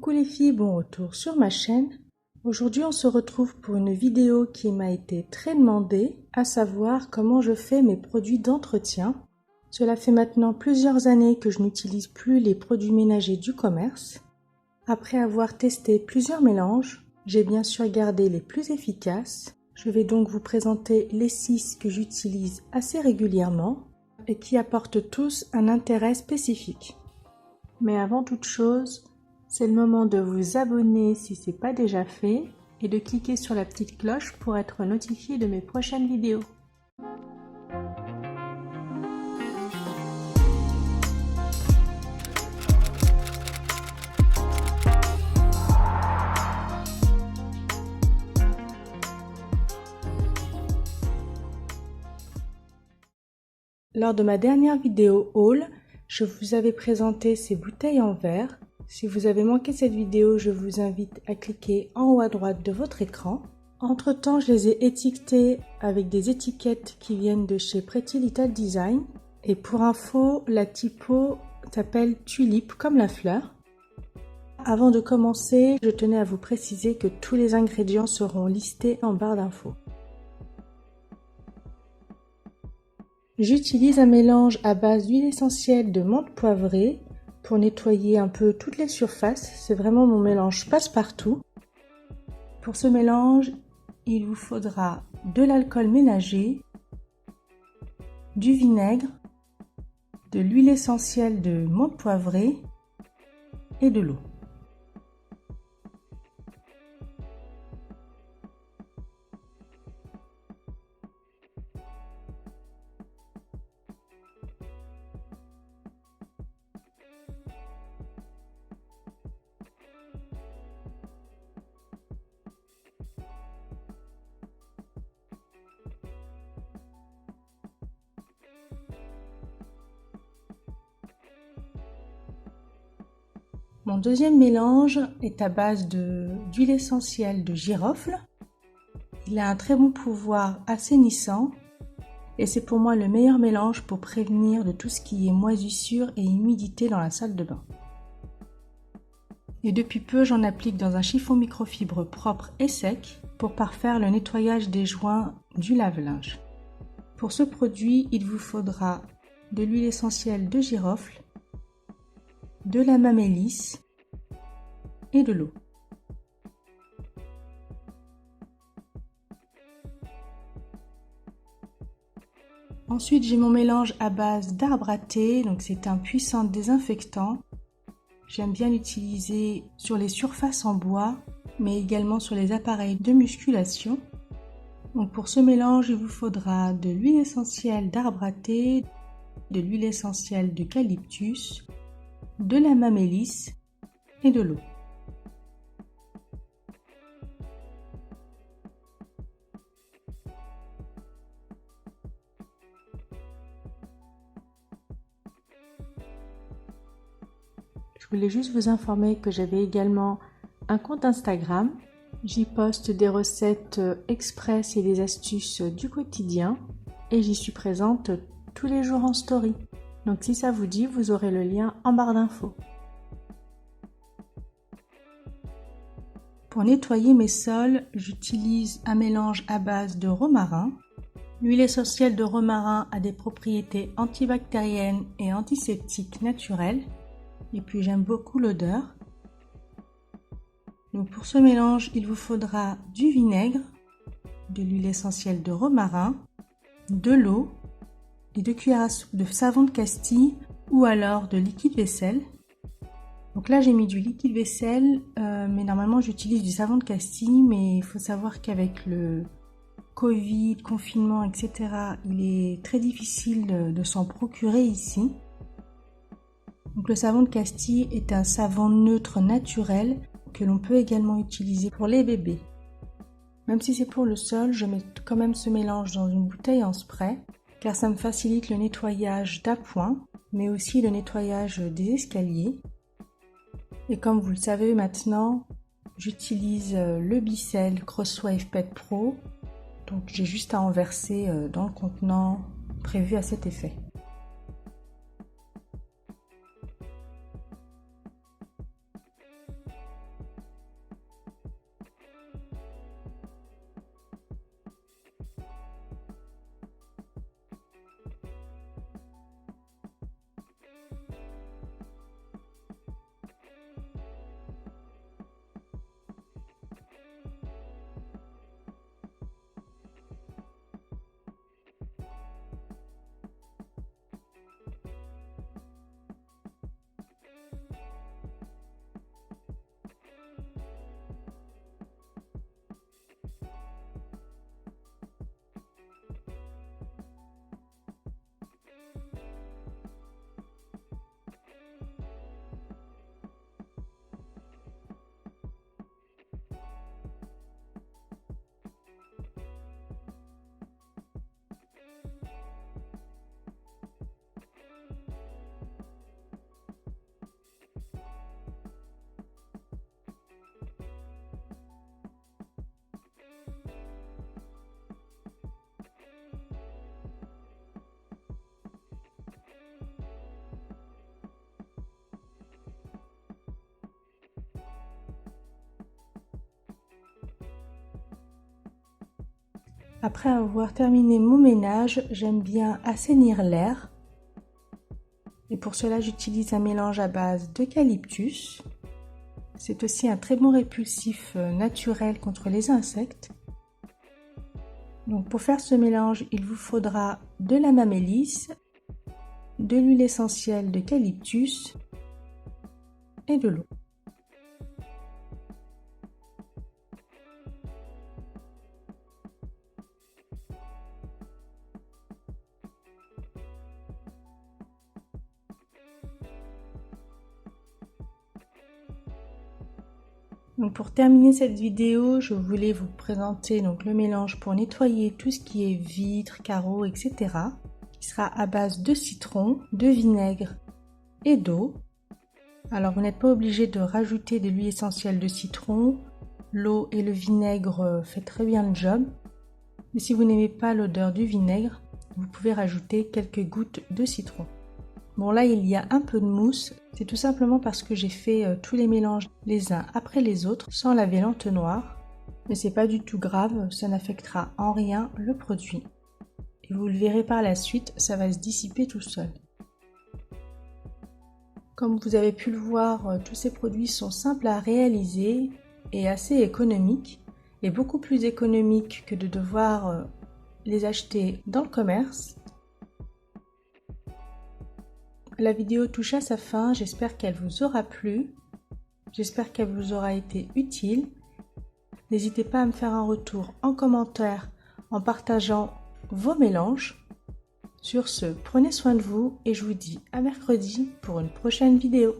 Coucou les filles, bon retour sur ma chaîne. Aujourd'hui on se retrouve pour une vidéo qui m'a été très demandée, à savoir comment je fais mes produits d'entretien. Cela fait maintenant plusieurs années que je n'utilise plus les produits ménagers du commerce. Après avoir testé plusieurs mélanges, j'ai bien sûr gardé les plus efficaces. Je vais donc vous présenter les 6 que j'utilise assez régulièrement et qui apportent tous un intérêt spécifique. Mais avant toute chose, c'est le moment de vous abonner si ce n'est pas déjà fait et de cliquer sur la petite cloche pour être notifié de mes prochaines vidéos. Lors de ma dernière vidéo haul, je vous avais présenté ces bouteilles en verre. Si vous avez manqué cette vidéo, je vous invite à cliquer en haut à droite de votre écran. Entre-temps, je les ai étiquetées avec des étiquettes qui viennent de chez Pretty Little Design. Et pour info, la typo s'appelle Tulipe comme la fleur. Avant de commencer, je tenais à vous préciser que tous les ingrédients seront listés en barre d'infos. J'utilise un mélange à base d'huile essentielle de menthe poivrée pour nettoyer un peu toutes les surfaces. C'est vraiment mon mélange passe-partout. Pour ce mélange, il vous faudra de l'alcool ménager, du vinaigre, de l'huile essentielle de menthe poivrée et de l'eau. Mon deuxième mélange est à base d'huile essentielle de girofle. Il a un très bon pouvoir assainissant et c'est pour moi le meilleur mélange pour prévenir de tout ce qui est moisissure et humidité dans la salle de bain. Et depuis peu, j'en applique dans un chiffon microfibre propre et sec pour parfaire le nettoyage des joints du lave-linge. Pour ce produit, il vous faudra de l'huile essentielle de girofle, de la mamélisse et de l'eau. Ensuite, j'ai mon mélange à base d'arbre à thé, donc c'est un puissant désinfectant. J'aime bien l'utiliser sur les surfaces en bois, mais également sur les appareils de musculation. Donc pour ce mélange, il vous faudra de l'huile essentielle d'arbre à thé, de l'huile essentielle d'eucalyptus, de la mamélisse et de l'eau. Je voulais juste vous informer que j'avais également un compte Instagram. J'y poste des recettes express et des astuces du quotidien et j'y suis présente tous les jours en story. Donc si ça vous dit, vous aurez le lien en barre d'infos. Pour nettoyer mes sols, j'utilise un mélange à base de romarin. L'huile essentielle de romarin a des propriétés antibactériennes et antiseptiques naturelles. Et puis j'aime beaucoup l'odeur. Donc pour ce mélange, il vous faudra du vinaigre, de l'huile essentielle de romarin, de l'eau et 2 cuillères à soupe de savon de Castille ou alors de liquide vaisselle. Donc là j'ai mis du liquide vaisselle, mais normalement j'utilise du savon de Castille, mais il faut savoir qu'avec le Covid, confinement, etc., il est très difficile de s'en procurer ici. Donc le savon de Castille est un savon neutre naturel que l'on peut également utiliser pour les bébés. Même si c'est pour le sol, je mets quand même ce mélange dans une bouteille en spray car ça me facilite le nettoyage d'appoint mais aussi le nettoyage des escaliers. Et comme vous le savez maintenant, j'utilise le Bicel Crosswave Pet Pro, donc j'ai juste à en verser dans le contenant prévu à cet effet. Après avoir terminé mon ménage, j'aime bien assainir l'air. Et pour cela, j'utilise un mélange à base d'eucalyptus. C'est aussi un très bon répulsif naturel contre les insectes. Donc pour faire ce mélange, il vous faudra de la mamélisse, de l'huile essentielle d'eucalyptus et de l'eau. Donc pour terminer cette vidéo, je voulais vous présenter le mélange pour nettoyer tout ce qui est vitres, carreaux, etc. qui sera à base de citron, de vinaigre et d'eau. Alors vous n'êtes pas obligé de rajouter de l'huile essentielle de citron. L'eau et le vinaigre fait très bien le job. Mais si vous n'aimez pas l'odeur du vinaigre, vous pouvez rajouter quelques gouttes de citron. Bon là il y a un peu de mousse, c'est tout simplement parce que j'ai fait tous les mélanges les uns après les autres sans laver l'entonnoir. Mais c'est pas du tout grave, ça n'affectera en rien le produit. Et vous le verrez par la suite, ça va se dissiper tout seul. Comme vous avez pu le voir, tous ces produits sont simples à réaliser et assez économiques. Et beaucoup plus économiques que de devoir les acheter dans le commerce. La vidéo touche à sa fin, j'espère qu'elle vous aura plu, j'espère qu'elle vous aura été utile. N'hésitez pas à me faire un retour en commentaire en partageant vos mélanges. Sur ce, prenez soin de vous et je vous dis à mercredi pour une prochaine vidéo.